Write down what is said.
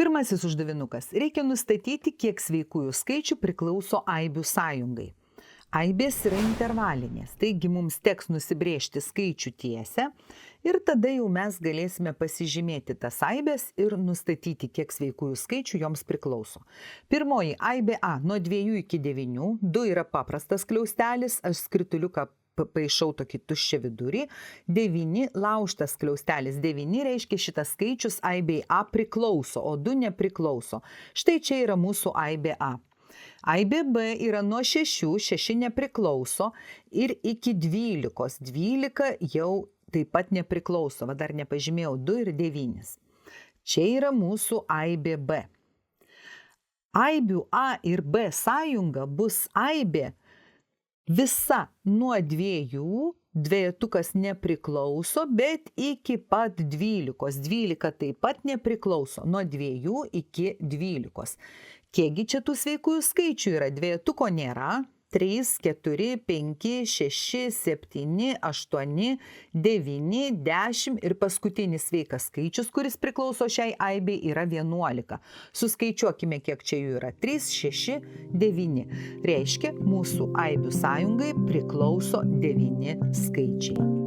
Pirmasis uždavinukas. Reikia nustatyti, kiek sveikųjų skaičių priklauso aibių sąjungai. Aibės yra intervalinės, taigi mums teks nusibrėžti skaičių tiesę ir tada jau mes galėsime pasižymėti tas aibės ir nustatyti, kiek sveikųjų skaičių joms priklauso. Pirmoji aibė A nuo 2 iki 9, 2 yra paprastas skliaustelis, aš skrituliuką paišau tokį tuščią vidurį, 9 laužtas skliaustelis, 9 reiškia šitas skaičius aibei A priklauso, o 2 nepriklauso. Štai čia yra mūsų aibė A. Aibė B yra nuo 6, 6 nepriklauso ir iki 12, 12 jau taip pat nepriklauso, va dar nepažymėjau 2 ir 9. Čia yra mūsų aibė B. Aibių A ir B sąjunga bus aibė visa nuo 2, dvejetukas nepriklauso, bet iki pat 12, 12 taip pat nepriklauso, nuo 2 iki 12. Kiekgi čia tų sveikųjų skaičių yra? Dvejetuko nėra. 3, 4, 5, 6, 7, 8, 9, 10 ir paskutinis sveikas skaičius, kuris priklauso šiai aibei, yra 11. Suskaičiuokime, kiek čia jų yra. 3, 6, 9. Reiškia, mūsų aibių sąjungai priklauso 9 skaičiai.